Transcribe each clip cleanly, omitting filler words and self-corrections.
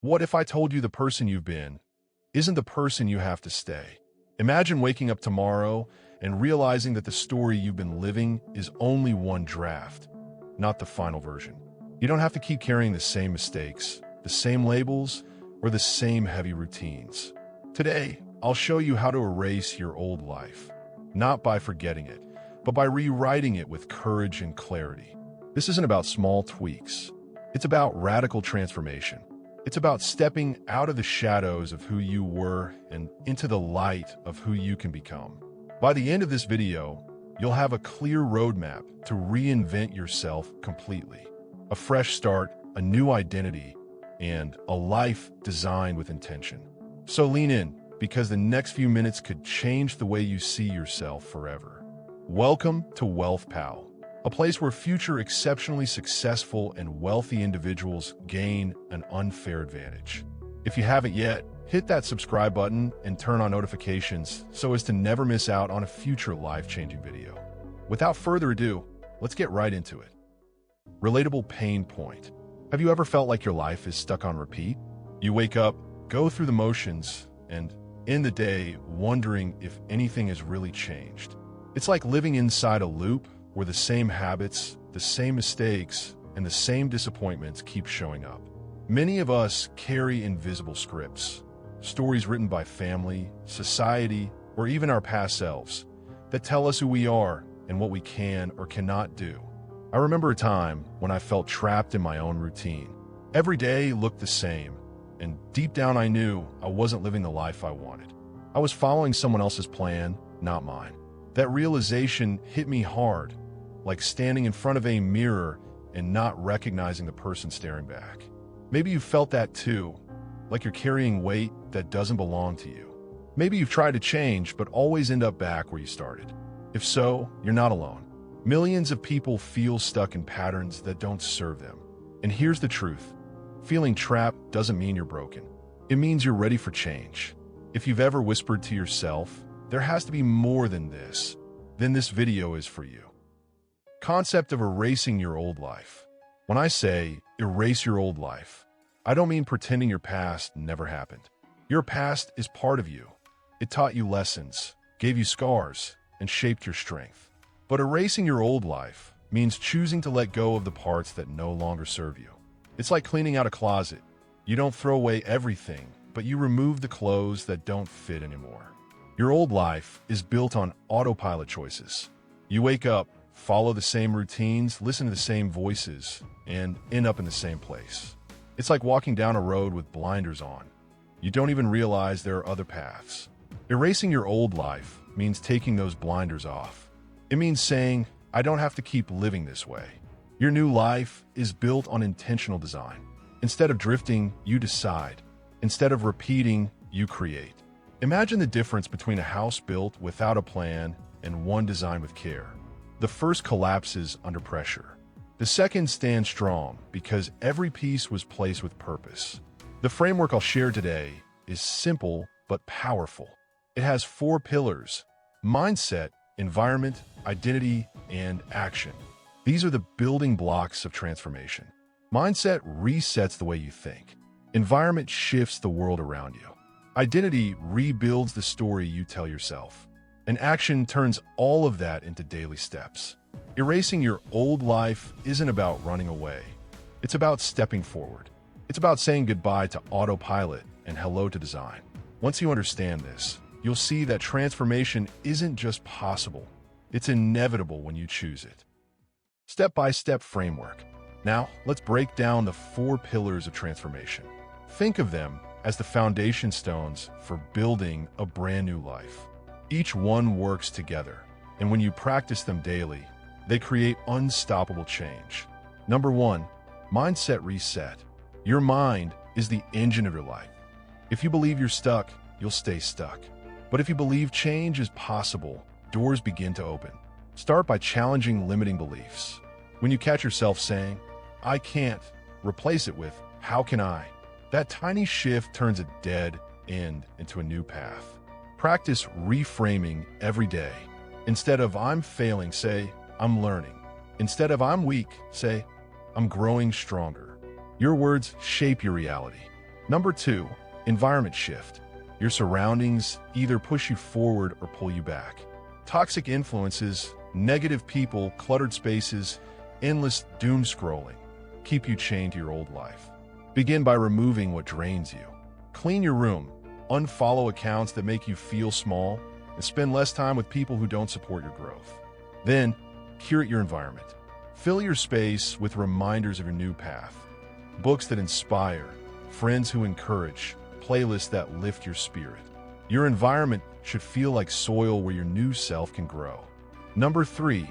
What if I told you the person you've been isn't the person you have to stay? Imagine waking up tomorrow and realizing that the story you've been living is only one draft, not the final version. You don't have to keep carrying the same mistakes, the same labels, or the same heavy routines. Today, I'll show you how to erase your old life, not by forgetting it, but by rewriting it with courage and clarity. This isn't about small tweaks. It's about radical transformation. It's about stepping out of the shadows of who you were and into the light of who you can become. By the end of this video, you'll have a clear roadmap to reinvent yourself completely. A fresh start, a new identity, and a life designed with intention. So lean in, because the next few minutes could change the way you see yourself forever. Welcome to Wealth Pal, a place where future exceptionally successful and wealthy individuals gain an unfair advantage. If you haven't yet, hit that subscribe button and turn on notifications so as to never miss out on a future life-changing video. Without further ado, let's get right into it. Relatable pain point. Have you ever felt like your life is stuck on repeat? You wake up, go through the motions, and end the day wondering if anything has really changed. It's like living inside a loop where the same habits, the same mistakes, and the same disappointments keep showing up. Many of us carry invisible scripts, stories written by family, society, or even our past selves that tell us who we are and what we can or cannot do. I remember a time when I felt trapped in my own routine. Every day looked the same, and deep down I knew I wasn't living the life I wanted. I was following someone else's plan, not mine. That realization hit me hard, like standing in front of a mirror and not recognizing the person staring back. Maybe you felt that too, like you're carrying weight that doesn't belong to you. Maybe you've tried to change but always end up back where you started. If so, you're not alone. Millions of people feel stuck in patterns that don't serve them. And here's the truth. Feeling trapped doesn't mean you're broken. It means you're ready for change. If you've ever whispered to yourself, there has to be more than this, then this video is for you. Concept of erasing your old life. When I say erase your old life, I don't mean pretending your past never happened. Your past is part of you. It taught you lessons, gave you scars, and shaped your strength. But erasing your old life means choosing to let go of the parts that no longer serve you. It's like cleaning out a closet. You don't throw away everything, but you remove the clothes that don't fit anymore. Your old life is built on autopilot choices. You wake up, follow the same routines, listen to the same voices, and end up in the same place. It's like walking down a road with blinders on. You don't even realize there are other paths. Erasing your old life means taking those blinders off. It means saying, I don't have to keep living this way. Your new life is built on intentional design. Instead of drifting, you decide. Instead of repeating, you create. Imagine the difference between a house built without a plan and one designed with care. The first collapses under pressure. The second stands strong because every piece was placed with purpose. The framework I'll share today is simple but powerful. It has 4 pillars: mindset, environment, identity, and action. These are the building blocks of transformation. Mindset resets the way you think. Environment shifts the world around you. Identity rebuilds the story you tell yourself. And action turns all of that into daily steps. Erasing your old life isn't about running away. It's about stepping forward. It's about saying goodbye to autopilot and hello to design. Once you understand this, you'll see that transformation isn't just possible. It's inevitable when you choose it. Step-by-step framework. Now, let's break down the 4 pillars of transformation. Think of them as the foundation stones for building a brand new life. Each one works together, and when you practice them daily, they create unstoppable change. Number 1, mindset reset. Your mind is the engine of your life. If you believe you're stuck, you'll stay stuck. But if you believe change is possible, doors begin to open. Start by challenging limiting beliefs. When you catch yourself saying, I can't, replace it with, how can I? That tiny shift turns a dead end into a new path. Practice reframing every day. Instead of I'm failing, say, I'm learning. Instead of I'm weak, say, I'm growing stronger. Your words shape your reality. Number 2, environment shift. Your surroundings either push you forward or pull you back. Toxic influences, negative people, cluttered spaces, endless doom scrolling keep you chained to your old life. Begin by removing what drains you. Clean your room, unfollow accounts that make you feel small, and spend less time with people who don't support your growth. Then, curate your environment. Fill your space with reminders of your new path. Books that inspire, friends who encourage, playlists that lift your spirit. Your environment should feel like soil where your new self can grow. Number 3,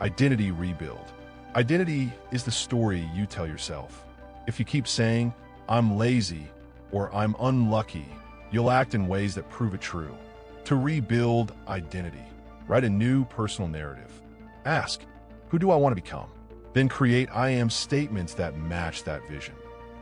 identity rebuild. Identity is the story you tell yourself. If you keep saying, "I'm lazy," or "I'm unlucky," you'll act in ways that prove it true. To rebuild identity, write a new personal narrative. Ask, who do I want to become? Then create I am statements that match that vision.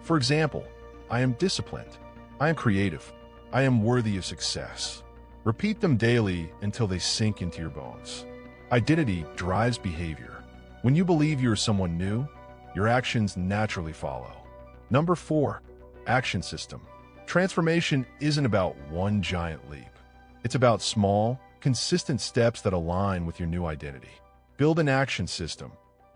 For example, I am disciplined. I am creative. I am worthy of success. Repeat them daily until they sink into your bones. Identity drives behavior. When you believe you are someone new, your actions naturally follow. Number 4, action system. Transformation isn't about one giant leap. It's about small, consistent steps that align with your new identity. Build an action system,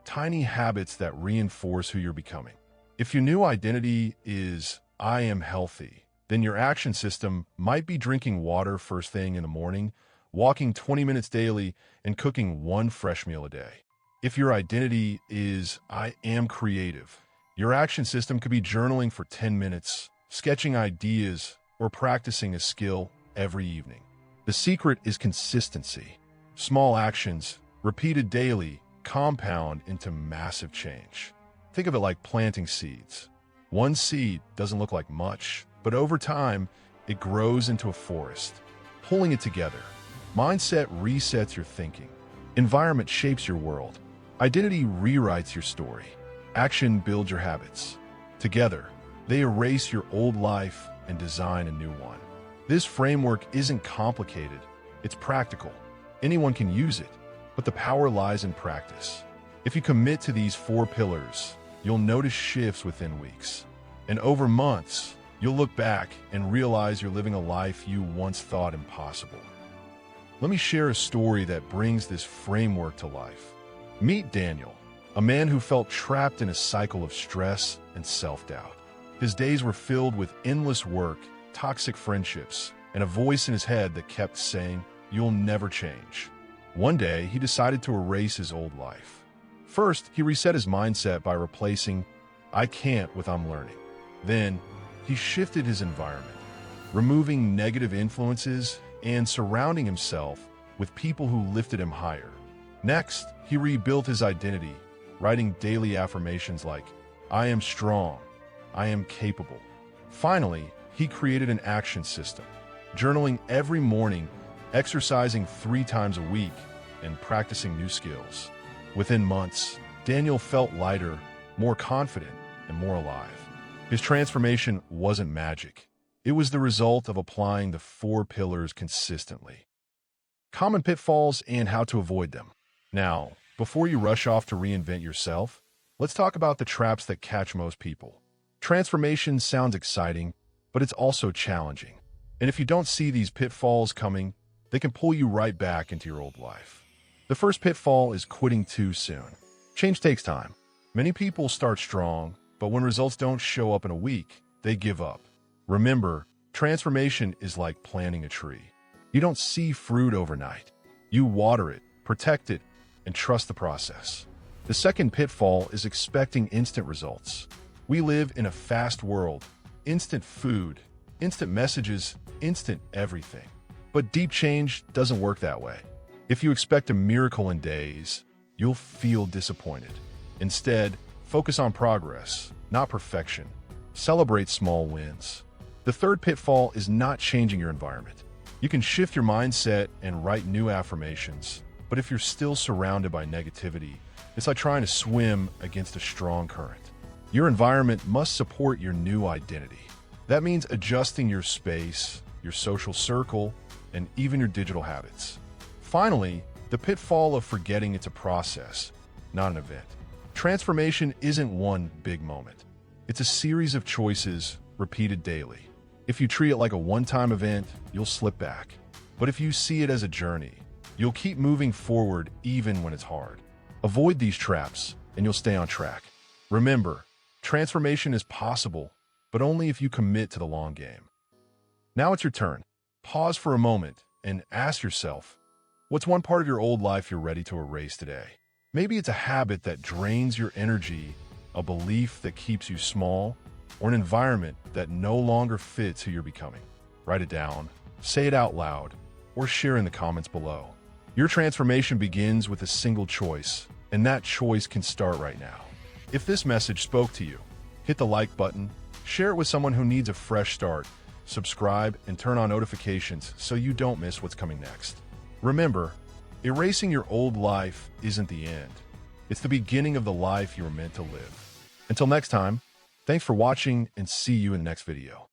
tiny habits that reinforce who you're becoming. If your new identity is, "I am healthy," then your action system might be drinking water first thing in the morning, walking 20 minutes daily, and cooking one fresh meal a day. If your identity is, "I am creative," your action system could be journaling for 10 minutes, sketching ideas, or practicing a skill every evening. The secret is consistency. Small actions, repeated daily, compound into massive change. Think of it like planting seeds. One seed doesn't look like much, but over time, it grows into a forest. Pulling it together. Mindset resets your thinking. Environment shapes your world. Identity rewrites your story. Action builds your habits. Together, they erase your old life and design a new one. This framework isn't complicated, it's practical. Anyone can use it, but the power lies in practice. If you commit to these 4 pillars, you'll notice shifts within weeks. And over months, you'll look back and realize you're living a life you once thought impossible. Let me share a story that brings this framework to life. Meet Daniel, a man who felt trapped in a cycle of stress and self-doubt. His days were filled with endless work, toxic friendships, and a voice in his head that kept saying, "You'll never change." One day, he decided to erase his old life. First, he reset his mindset by replacing "I can't" with "I'm learning." Then, he shifted his environment, removing negative influences and surrounding himself with people who lifted him higher. Next, he rebuilt his identity, writing daily affirmations like, "I am strong," "I am capable." Finally, he created an action system, journaling every morning, exercising 3 times a week, and practicing new skills. Within months, Daniel felt lighter, more confident, and more alive. His transformation wasn't magic. It was the result of applying the 4 pillars consistently. Common pitfalls and how to avoid them. Now, before you rush off to reinvent yourself, let's talk about the traps that catch most people. Transformation sounds exciting, but it's also challenging. And if you don't see these pitfalls coming, they can pull you right back into your old life. The first pitfall is quitting too soon. Change takes time. Many people start strong, but when results don't show up in a week, they give up. Remember, transformation is like planting a tree. You don't see fruit overnight. You water it, protect it, and trust the process. The second pitfall is expecting instant results. We live in a fast world. Instant food, instant messages, instant everything. But deep change doesn't work that way. If you expect a miracle in days, you'll feel disappointed. Instead, focus on progress, not perfection. Celebrate small wins. The third pitfall is not changing your environment. You can shift your mindset and write new affirmations, but if you're still surrounded by negativity, it's like trying to swim against a strong current. Your environment must support your new identity. That means adjusting your space, your social circle, and even your digital habits. Finally, the pitfall of forgetting it's a process, not an event. Transformation isn't one big moment. It's a series of choices, repeated daily. If you treat it like a one-time event, you'll slip back. But if you see it as a journey, you'll keep moving forward even when it's hard. Avoid these traps, and you'll stay on track. Remember, transformation is possible, but only if you commit to the long game. Now it's your turn. Pause for a moment and ask yourself, what's one part of your old life you're ready to erase today? Maybe it's a habit that drains your energy, a belief that keeps you small, or an environment that no longer fits who you're becoming. Write it down, say it out loud, or share in the comments below. Your transformation begins with a single choice, and that choice can start right now. If this message spoke to you, hit the like button, share it with someone who needs a fresh start, subscribe, and turn on notifications so you don't miss what's coming next. Remember, erasing your old life isn't the end. It's the beginning of the life you were meant to live. Until next time, thanks for watching and see you in the next video.